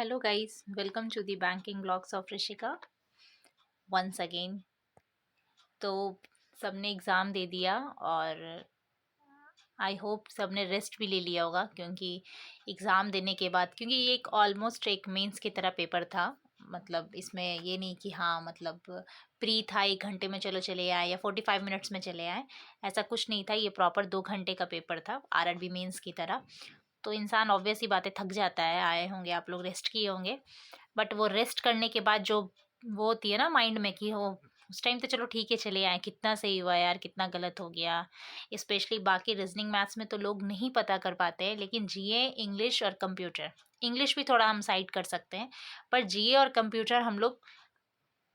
Hello guys, welcome to the banking blogs of Rishika once again। तो सबने exam दे दिया और आई होप सबने रेस्ट भी ले लिया होगा, क्योंकि एग्ज़ाम देने के बाद, क्योंकि ये एक ऑलमोस्ट एक मेंस की तरह पेपर था। मतलब इसमें ये नहीं कि हाँ मतलब प्री था 1 घंटे में चलो चले आए या 45 मिनट्स में चले आए, ऐसा कुछ नहीं था। ये प्रॉपर 2 घंटे का पेपर था आरआरबी मेंस की तरह। तो इंसान ऑब्वियस ही बातें थक जाता है, आए होंगे आप लोग, रेस्ट किए होंगे, बट वो रेस्ट करने के बाद जो वो होती है ना माइंड में कि हो उस टाइम तो चलो ठीक है चले आए, कितना सही हुआ यार, कितना गलत हो गया। स्पेशली बाकी रीजनिंग मैथ्स में तो लोग नहीं पता कर पाते हैं, लेकिन जीए, इंग्लिश और कंप्यूटर, इंग्लिश भी थोड़ा हम साइड कर सकते हैं, पर जीए और कंप्यूटर हम लोग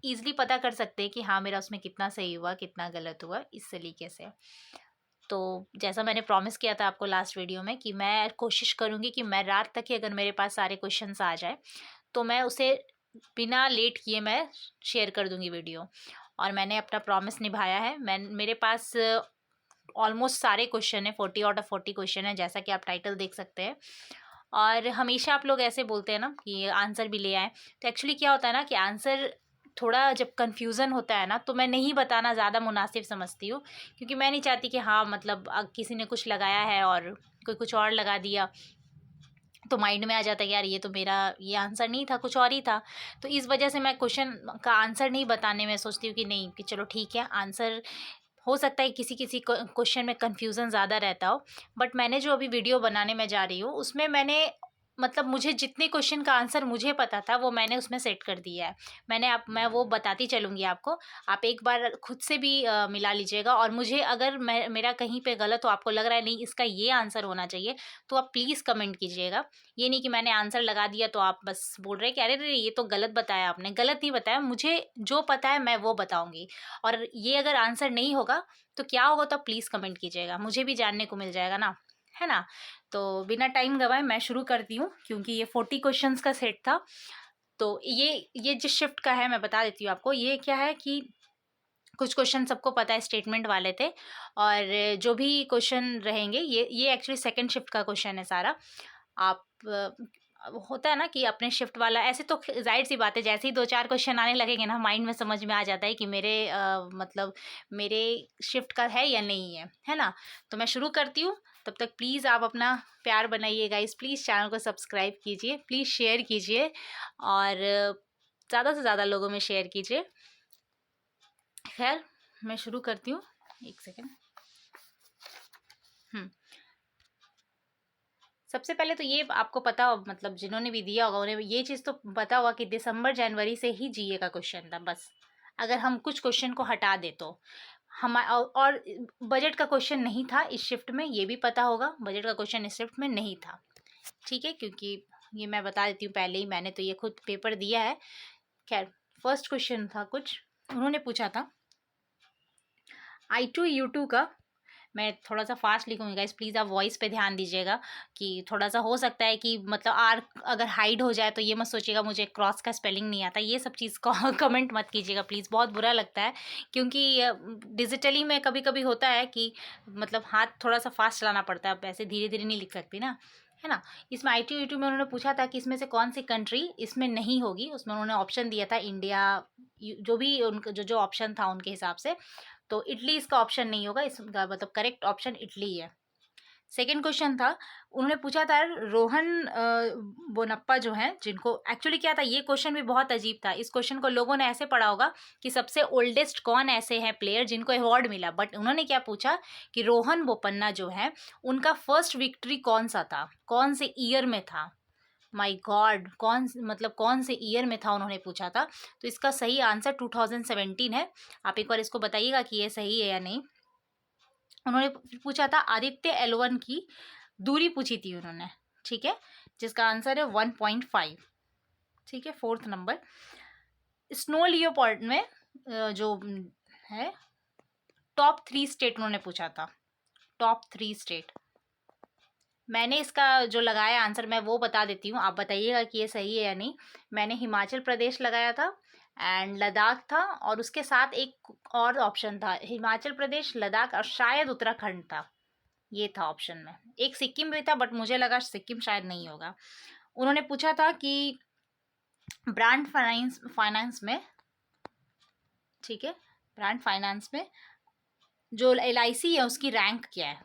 ईजिली पता कर सकते हैं कि हाँ मेरा उसमें कितना सही हुआ, कितना गलत हुआ, इस तरीके से। तो जैसा मैंने प्रॉमिस किया था आपको लास्ट वीडियो में कि मैं कोशिश करूँगी कि मैं रात तक ही अगर मेरे पास सारे क्वेश्चंस आ जाए तो मैं उसे बिना लेट किए मैं शेयर कर दूँगी वीडियो। और मैंने अपना प्रॉमिस निभाया है। मेरे पास ऑलमोस्ट सारे क्वेश्चन है, 40 आउट ऑफ 40 क्वेश्चन है, जैसा कि आप टाइटल देख सकते हैं। और हमेशा आप लोग ऐसे बोलते हैं ना कि आंसर भी ले आएँ, तो एक्चुअली क्या होता है ना कि आंसर थोड़ा जब कन्फ्यूज़न होता है ना तो मैं नहीं बताना ज़्यादा मुनासिब समझती हूँ, क्योंकि मैं नहीं चाहती कि हाँ मतलब किसी ने कुछ लगाया है और कोई कुछ और लगा दिया तो माइंड में आ जाता है कि यार ये तो मेरा ये आंसर नहीं था, कुछ और ही था। तो इस वजह से मैं क्वेश्चन का आंसर नहीं बताने में सोचती हूँ कि नहीं, कि चलो ठीक है आंसर हो सकता है किसी किसी क्वेश्चन में कन्फ्यूज़न ज़्यादा रहता हो। बट मैंने जो अभी वीडियो बनाने में जा रही हूँ उसमें मैंने मतलब मुझे जितने क्वेश्चन का आंसर मुझे पता था वो मैंने उसमें सेट कर दिया है। मैं वो बताती चलूँगी आपको। आप एक बार खुद से भी मिला लीजिएगा, और मुझे अगर मेरा कहीं पे गलत हो, आपको लग रहा है नहीं इसका ये आंसर होना चाहिए, तो आप प्लीज़ कमेंट कीजिएगा। ये नहीं कि मैंने आंसर लगा दिया तो आप बस बोल रहे हैं कि अरे रे ये तो गलत बताया आपने। गलत नहीं बताया, मुझे जो पता है मैं वो बताऊँगी। और ये अगर आंसर नहीं होगा तो क्या होगा, तो प्लीज़ कमेंट कीजिएगा, मुझे भी जानने को मिल जाएगा ना, है ना। तो बिना टाइम गवाए मैं शुरू करती हूँ, क्योंकि ये 40 क्वेश्चंस का सेट था। तो ये जिस शिफ्ट का है मैं बता देती हूँ आपको। ये क्या है कि कुछ क्वेश्चन सबको पता है स्टेटमेंट वाले थे, और जो भी क्वेश्चन रहेंगे ये एक्चुअली सेकंड शिफ्ट का क्वेश्चन है सारा। आप अब होता है ना कि अपने शिफ्ट वाला, ऐसे तो जाहिर सी बात है जैसे ही 2-4 क्वेश्चन आने लगेंगे ना माइंड में समझ में आ जाता है कि मेरे मतलब मेरे शिफ्ट का है या नहीं है ना। तो मैं शुरू करती हूँ। तब तक प्लीज़ आप अपना प्यार बनाइए गाइस, प्लीज़ चैनल को सब्सक्राइब कीजिए, प्लीज़ शेयर कीजिए, और ज़्यादा से ज़्यादा लोगों में शेयर कीजिए। खैर मैं शुरू करती हूँ, एक सेकेंड। सबसे पहले तो ये आपको पता हो, मतलब जिन्होंने भी दिया होगा उन्हें ये चीज़ तो पता होगा कि दिसंबर जनवरी से ही जीए का क्वेश्चन था बस। अगर हम कुछ क्वेश्चन को हटा दे तो हम, और बजट का क्वेश्चन नहीं था इस शिफ्ट में, ये भी पता होगा बजट का क्वेश्चन इस शिफ्ट में नहीं था। ठीक है, क्योंकि ये मैं बता देती हूँ पहले ही, मैंने तो ये खुद पेपर दिया है। खैर फर्स्ट क्वेश्चन था, कुछ उन्होंने पूछा था I2U2 का। मैं थोड़ा सा फास्ट लिखूँगी गाइस, प्लीज़ आप वॉइस पे ध्यान दीजिएगा कि थोड़ा सा हो सकता है कि मतलब आर अगर हाइड हो जाए तो ये मत सोचिएगा मुझे क्रॉस का स्पेलिंग नहीं आता, ये सब चीज़ को कमेंट मत कीजिएगा प्लीज़, बहुत बुरा लगता है। क्योंकि डिजिटली में कभी कभी होता है कि मतलब हाथ थोड़ा सा फास्ट चलाना पड़ता है, अब ऐसे धीरे धीरे नहीं लिख सकती ना, है ना। इसमें I2U2 में उन्होंने पूछा था कि इसमें से कौन सी कंट्री इसमें नहीं होगी। उसमें उन्होंने ऑप्शन दिया था इंडिया, जो भी उनका जो जो ऑप्शन था उनके हिसाब से। तो इटली इसका ऑप्शन नहीं होगा, इसका मतलब करेक्ट ऑप्शन इटली है। सेकंड क्वेश्चन था, उन्होंने पूछा था रोहन बोनप्पा जो हैं, जिनको एक्चुअली क्या था, ये क्वेश्चन भी बहुत अजीब था। इस क्वेश्चन को लोगों ने ऐसे पढ़ा होगा कि सबसे ओल्डेस्ट कौन ऐसे हैं प्लेयर जिनको अवार्ड मिला, बट उन्होंने क्या पूछा कि रोहन बोपन्ना जो है उनका फर्स्ट विक्ट्री कौन सा था, कौन से ईयर में था। माय गॉड, मतलब कौन से ईयर में था उन्होंने पूछा था। तो इसका सही आंसर 2017 है। आप एक बार इसको बताइएगा कि ये सही है या नहीं। उन्होंने पूछा था आदित्य L1 की दूरी पूछी थी उन्होंने, ठीक है, जिसका आंसर है 1.5। ठीक है, फोर्थ नंबर, स्नो लियोपार्ड में जो है टॉप 3 स्टेट उन्होंने पूछा था, टॉप 3 स्टेट। मैंने इसका जो लगाया आंसर मैं वो बता देती हूँ, आप बताइएगा कि ये सही है या नहीं। मैंने हिमाचल प्रदेश लगाया था एंड लद्दाख था, और उसके साथ एक और ऑप्शन था, हिमाचल प्रदेश, लद्दाख और शायद उत्तराखंड था, ये था ऑप्शन में। एक सिक्किम भी था बट मुझे लगा सिक्किम शायद नहीं होगा। उन्होंने पूछा था कि ब्रांड फाइनेंस फाइनेंस में, ठीक है, ब्रांड फाइनेंस में जो LIC है उसकी रैंक क्या है?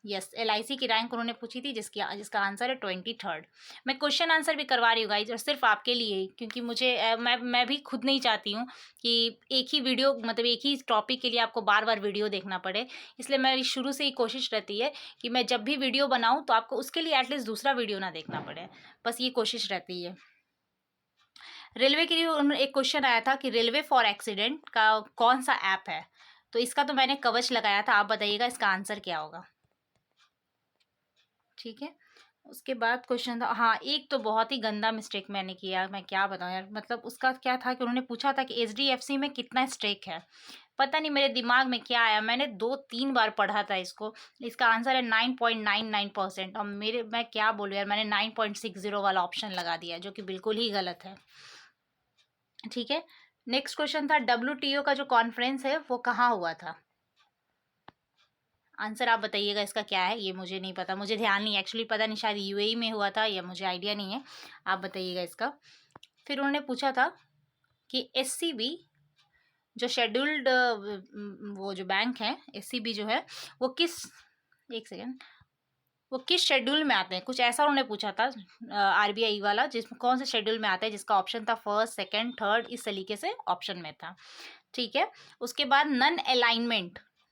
यस, LIC की रैंक उन्होंने पूछी थी, जिसका आंसर है 23rd। मैं क्वेश्चन आंसर भी करवा रही हूँ गाइज, और सिर्फ आपके लिए ही, क्योंकि मुझे मैं भी खुद नहीं चाहती हूँ कि एक ही वीडियो, मतलब एक ही टॉपिक के लिए आपको बार बार वीडियो देखना पड़े। इसलिए मेरी शुरू से ही कोशिश रहती है कि मैं जब भी वीडियो बनाऊँ तो आपको उसके लिए एटलीस्ट दूसरा वीडियो ना देखना पड़े, बस ये कोशिश रहती है। रेलवे के लिए एक क्वेश्चन आया था कि रेलवे फॉर एक्सीडेंट का कौन सा ऐप है? तो इसका तो मैंने कवच लगाया था, आप बताइएगा इसका आंसर क्या होगा। ठीक है, उसके बाद क्वेश्चन था, हाँ एक तो बहुत ही गंदा मिस्टेक मैंने किया, मैं क्या बताऊँ यार, मतलब उसका क्या था कि उन्होंने पूछा था कि HDFC में कितना स्टेक है। पता नहीं मेरे दिमाग में क्या आया, मैंने 2-3 बार पढ़ा था इसको। इसका आंसर है 9.99%, और मैं क्या बोलूँ यार, मैंने 9.60 वाला ऑप्शन लगा दिया, जो कि बिल्कुल ही गलत है। ठीक है, नेक्स्ट क्वेश्चन था WTO का जो कॉन्फ्रेंस है वो कहाँ हुआ था? आंसर आप बताइएगा इसका क्या है, ये मुझे नहीं पता, मुझे ध्यान नहीं, एक्चुअली पता नहीं, शायद UAE में हुआ था, या मुझे आइडिया नहीं है, आप बताइएगा इसका। फिर उन्होंने पूछा था कि SCB जो शेड्यूल्ड वो जो बैंक है, SCB जो है वो किस, एक सेकेंड, वो किस शेड्यूल में आते हैं, कुछ ऐसा उन्होंने पूछा था RBI वाला, जिसमें कौन से शेड्यूल में आते हैं, जिसका ऑप्शन था फर्स्ट, सेकंड, थर्ड, इस तरीके से ऑप्शन में था। ठीक है, उसके बाद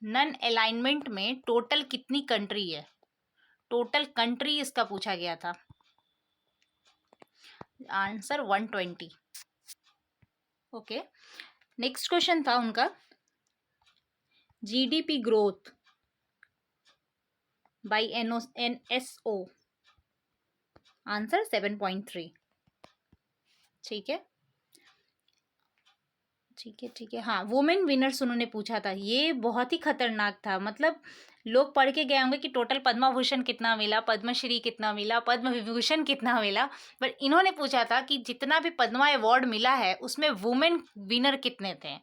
नन अलाइनमेंट में टोटल कितनी कंट्री है? टोटल कंट्री इसका पूछा गया था, आंसर 120। ओके, नेक्स्ट क्वेश्चन था उनका GDP growth by NSO, answer 7.3। ठीक है, ठीक है, ठीक है, हाँ वुमेन विनर्स उन्होंने पूछा था, ये बहुत ही खतरनाक था, मतलब लोग पढ़ के गए होंगे कि टोटल पद्मा भूषण कितना मिला, पद्मश्री कितना मिला, पद्म विभूषण कितना मिला, पर इन्होंने पूछा था कि जितना भी पद्मा अवार्ड मिला है उसमें वुमेन विनर कितने थे,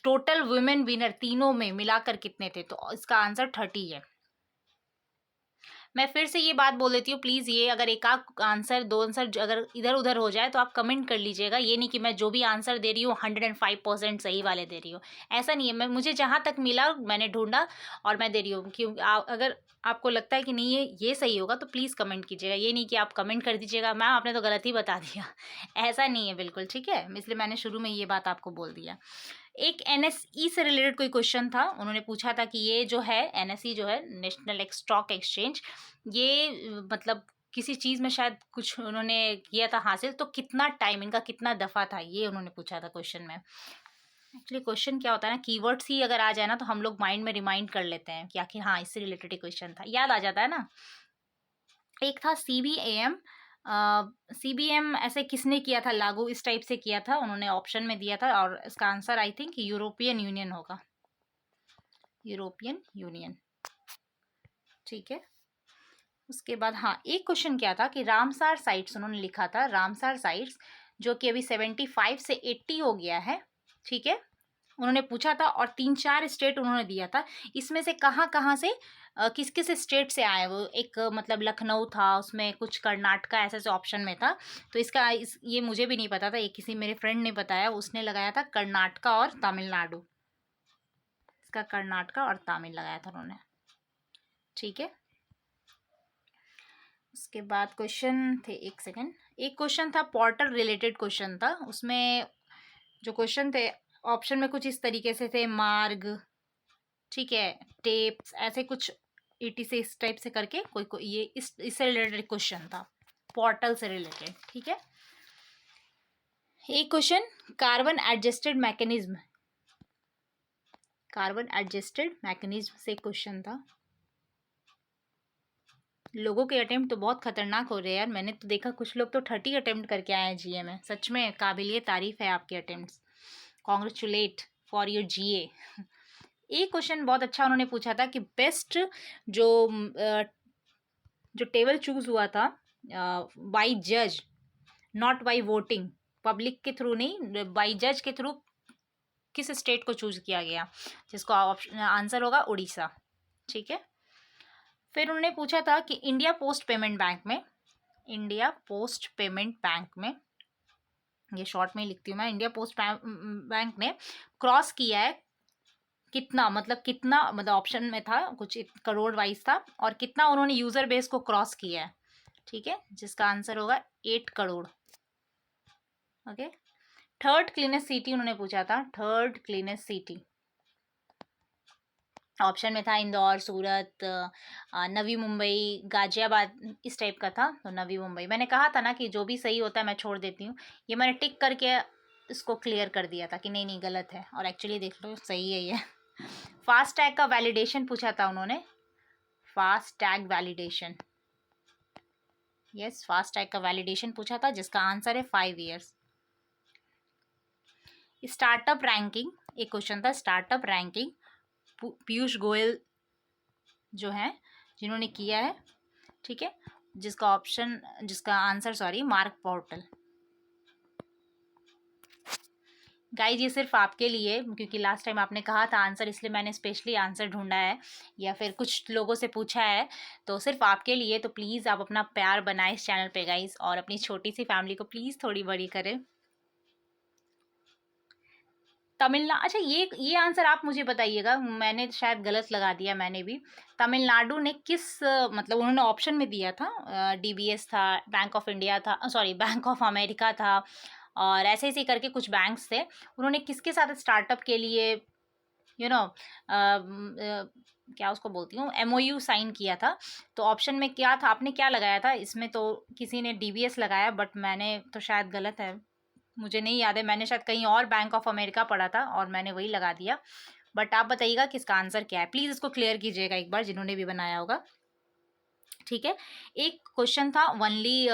टोटल वुमेन विनर तीनों में मिलाकर कितने थे? तो इसका आंसर 30 है। मैं फिर से ये बात बोल देती हूँ, प्लीज़ ये अगर एक आंसर, दो आंसर अगर इधर उधर हो जाए तो आप कमेंट कर लीजिएगा, ये नहीं कि मैं जो भी आंसर दे रही हूँ 105% सही वाले दे रही हूँ, ऐसा नहीं है। मैं मुझे जहाँ तक मिला मैंने ढूंढा और मैं दे रही हूँ, क्यों अगर आपको लगता है कि नहीं ये सही होगा तो प्लीज़ कमेंट कीजिएगा, ये नहीं कि आप कमेंट कर दीजिएगा मैम आपने तो गलत ही बता दिया, ऐसा नहीं है बिल्कुल, ठीक है, इसलिए मैंने शुरू में ये बात आपको बोल दिया। एक NSE से रिलेटेड कोई क्वेश्चन था, उन्होंने पूछा था कि ये जो है NSE जो है नेशनल स्टॉक एक्सचेंज, ये मतलब किसी चीज़ में शायद कुछ उन्होंने किया था हासिल, तो कितना टाइम, इनका कितना दफ़ा था, ये उन्होंने पूछा था क्वेश्चन में। एक्चुअली क्वेश्चन क्या होता है ना, कीवर्ड्स ही अगर आ जाए ना तो हम लोग माइंड में रिमाइंड कर लेते हैं कि आखिर हाँ इससे रिलेटेड ही क्वेश्चन था, याद आ जाता है ना। एक था CBM ऐसे किसने किया था लागू, इस टाइप से किया था, उन्होंने ऑप्शन में दिया था, और इसका answer I think European union होगा, यूरोपियन यूनियन। ठीक है, उसके बाद हाँ एक क्वेश्चन क्या था कि रामसार साइट्स उन्होंने लिखा था, रामसार साइट्स जो कि अभी 75 से 80 हो गया है, ठीक है, उन्होंने पूछा था, और 3-4 स्टेट उन्होंने दिया था, इसमें से कहाँ कहाँ से किस किस स्टेट से आए वो, एक मतलब लखनऊ था, उसमें कुछ कर्नाटका ऐसे ऐसे ऑप्शन में था, तो ये मुझे भी नहीं पता था, ये किसी मेरे फ्रेंड ने बताया, उसने लगाया था कर्नाटका और तमिलनाडु, इसका कर्नाटका और तमिल लगाया था उन्होंने। ठीक है, उसके बाद क्वेश्चन थे, एक सेकेंड, एक क्वेश्चन था पोर्टल रिलेटेड क्वेश्चन था, उसमें जो क्वेश्चन थे ऑप्शन में कुछ इस तरीके से थे, मार्ग, ठीक है, टेप्स, ऐसे कुछ ET से इस टाइप से करके कोई ये इससे रिलेटेड क्वेश्चन था, पोर्टल से रिलेटेड। ठीक है, एक question carbon adjusted mechanism, carbon adjusted mechanism से क्वेश्चन था। लोगों के अटेम्प्ट तो बहुत खतरनाक हो रहे हैं यार, मैंने तो देखा कुछ लोग तो 30 अटेम्प्ट करके आए हैं GA में, सच में काबिलिए तारीफ है आपके attempts, congratulate for your GA। एक क्वेश्चन बहुत अच्छा उन्होंने पूछा था कि बेस्ट जो जो टेबल चूज हुआ था बाय जज, नॉट बाय वोटिंग, पब्लिक के थ्रू नहीं, बाय जज के थ्रू किस स्टेट को चूज किया गया, जिसको आंसर होगा उड़ीसा। ठीक है, फिर उन्होंने पूछा था कि इंडिया पोस्ट पेमेंट बैंक में ये शॉर्ट में ही लिखती हूँ मैं, इंडिया पोस्ट बैंक ने क्रॉस किया है कितना, मतलब कितना, मतलब ऑप्शन में था कुछ करोड़ वाइज था, और कितना उन्होंने यूजर बेस को क्रॉस किया है, ठीक है, जिसका आंसर होगा 8 crore. Okay, third cleanest city उन्होंने पूछा था, थर्ड क्लीनेस्ट सिटी ऑप्शन में था इंदौर, सूरत, नवी मुंबई, गाजियाबाद, इस टाइप का था, तो नवी मुंबई। मैंने कहा था ना कि जो भी सही होता है मैं छोड़ देती हूँ, ये मैंने टिक करके इसको क्लियर कर दिया था कि नहीं नहीं गलत है, और एक्चुअली देख लो सही है ये। फास्ट टैग का वैलिडेशन पूछा था उन्होंने, fast tag validation, yes fast tag का वैलिडेशन पूछा था, जिसका आंसर है 5 ईयर्स। स्टार्टअप रैंकिंग, एक क्वेश्चन था स्टार्टअप रैंकिंग, पीयूष गोयल जो है जिन्होंने किया है, ठीक है, जिसका answer sorry mark portal. Guys ये सिर्फ आपके लिए, क्योंकि लास्ट टाइम आपने कहा था आंसर, इसलिए मैंने स्पेशली आंसर ढूंढा है, या फिर कुछ लोगों से पूछा है, तो सिर्फ आपके लिए। तो प्लीज़ आप अपना प्यार बनाएं इस चैनल पे गाइज, और अपनी छोटी सी फैमिली को प्लीज़ थोड़ी बड़ी करें। तमिलनाडु, अच्छा ये आंसर आप मुझे बताइएगा, मैंने शायद गलत लगा दिया, मैंने भी। तमिलनाडु ने किस मतलब उन्होंने ऑप्शन में दिया था, डीबीएस था, बैंक ऑफ इंडिया था, सॉरी बैंक ऑफ अमेरिका था, और ऐसे ऐसे करके कुछ बैंक्स थे, उन्होंने किसके साथ स्टार्टअप के लिए क्या उसको बोलती हूँ, एमओयू साइन किया था। तो ऑप्शन में क्या था, आपने क्या लगाया था इसमें? तो किसी ने डीबीएस लगाया, बट मैंने तो शायद गलत है, मुझे नहीं याद है, मैंने शायद कहीं और बैंक ऑफ अमेरिका पढ़ा था और मैंने वही लगा दिया। बट आप बताइएगा कि इसका आंसर क्या है, प्लीज़ इसको क्लियर कीजिएगा एक बार जिन्होंने भी बनाया होगा, ठीक है। एक क्वेश्चन था वनली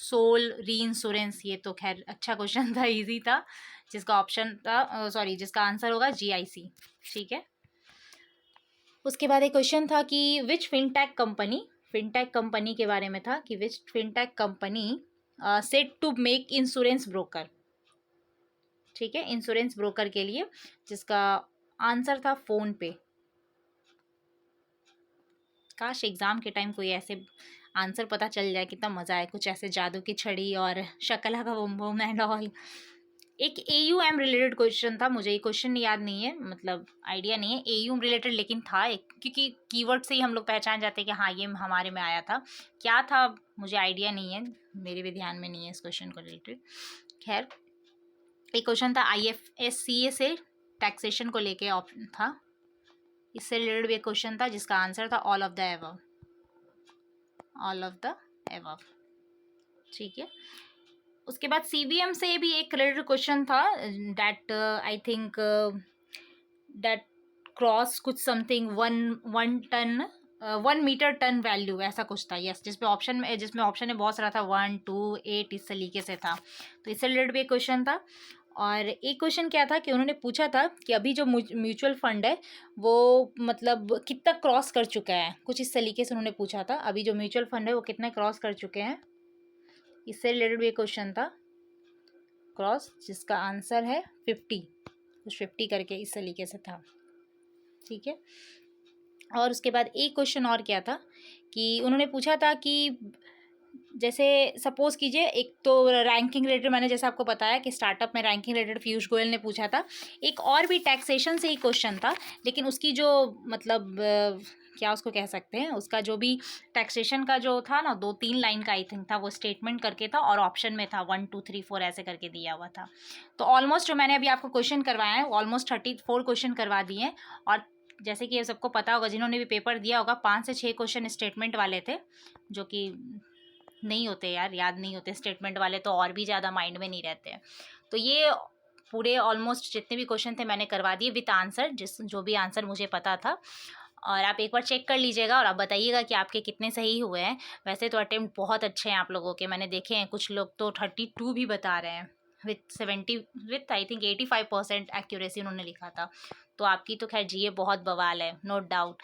सोल री इंश्योरेंस, ये तो खैर अच्छा क्वेश्चन था, इजी था, जिसका ऑप्शन था सॉरी जिसका आंसर होगा जीआईसी, ठीक है। उसके बाद एक क्वेश्चन था कि which fintech company, fintech company के बारे में था कि which fintech company set to make insurance broker, ठीक है, इंश्योरेंस ब्रोकर के लिए, जिसका आंसर था फोन पे। काश एग्जाम के टाइम कोई ऐसे आंसर पता चल जाए, कितना मजा आए, कुछ ऐसे जादू की छड़ी और शकला का बम बम एंड ऑल। एक एयूएम रिलेटेड क्वेश्चन था, मुझे ये क्वेश्चन याद नहीं है, मतलब आइडिया नहीं है एयूएम रिलेटेड, लेकिन था एक, क्योंकि कीवर्ड से ही हम लोग पहचान जाते हैं कि हाँ ये हमारे में आया था, क्या था मुझे आइडिया नहीं है, मेरे भी ध्यान में नहीं है इस क्वेश्चन को रिलेटेड। खैर एक क्वेश्चन था IFSCA से टैक्सेशन को लेके ऑप्शन था, इससे रिलेटेड भी एक क्वेश्चन था, जिसका आंसर था all of the above, all of the above, ठीक है। उसके बाद सीवीएम से भी एक रिलेटेड क्वेश्चन था, that I think that cross कुछ समथिंग 1 मीटर टन वैल्यू, ऐसा कुछ था, यस, जिसमें ऑप्शन में बहुत सारा था, 1 2 8 इस तरीके से था, तो इससे रिलेटेड भी एक क्वेश्चन था। और एक क्वेश्चन क्या था कि उन्होंने पूछा था कि अभी जो म्यूचुअल फंड है वो मतलब कितना क्रॉस कर चुका है, कुछ इस तरीके से उन्होंने पूछा था, अभी जो म्यूचुअल फंड है वो कितना क्रॉस कर चुके हैं, इससे रिलेटेड भी एक क्वेश्चन था क्रॉस, जिसका आंसर है 50, कुछ 50 करके इस तरीके से था, ठीक है। और उसके बाद एक क्वेश्चन और क्या था कि उन्होंने पूछा था कि जैसे सपोज कीजिए, एक तो रैंकिंग रिलेटेड मैंने जैसे आपको बताया कि स्टार्टअप में रैंकिंग रिलेटेड पीयूष गोयल ने पूछा था, एक और भी टैक्सेशन से ही क्वेश्चन था, लेकिन उसकी जो मतलब क्या उसको कह सकते हैं, उसका जो भी टैक्सेशन का जो था ना 2-3 लाइन का आई थिंक था, वो स्टेटमेंट करके था, और ऑप्शन में था 1 2 3 4 ऐसे करके दिया हुआ था। तो ऑलमोस्ट जो मैंने अभी आपको क्वेश्चन करवाया है ऑलमोस्ट 34 क्वेश्चन करवा दिए, और जैसे कि ये सबको पता होगा जिन्होंने भी पेपर दिया होगा, 5 से 6 क्वेश्चन स्टेटमेंट वाले थे, जो कि नहीं होते यार, याद नहीं होते स्टेटमेंट वाले, तो और भी ज़्यादा माइंड में नहीं रहते। तो ये पूरे ऑलमोस्ट जितने भी क्वेश्चन थे मैंने करवा दिए विथ आंसर, जो भी आंसर मुझे पता था, और आप एक बार चेक कर लीजिएगा और आप बताइएगा कि आपके कितने सही हुए हैं। वैसे तो अटेम्प्ट बहुत अच्छे हैं आप लोगों के, मैंने देखे हैं, कुछ लोग तो 32 भी बता रहे हैं विथ आई थिंक 85% एक्यूरेसी उन्होंने लिखा था। तो आपकी तो खैर जीए बहुत बवाल है, नो डाउट।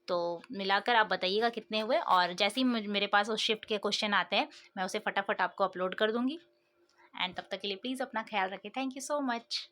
तो मिलाकर आप बताइएगा कितने हुए, और जैसे ही मेरे पास उस शिफ्ट के क्वेश्चन आते हैं मैं उसे फटाफट आपको अपलोड कर दूँगी। एंड तब तक के लिए प्लीज़ अपना ख्याल रखें, थैंक यू सो मच।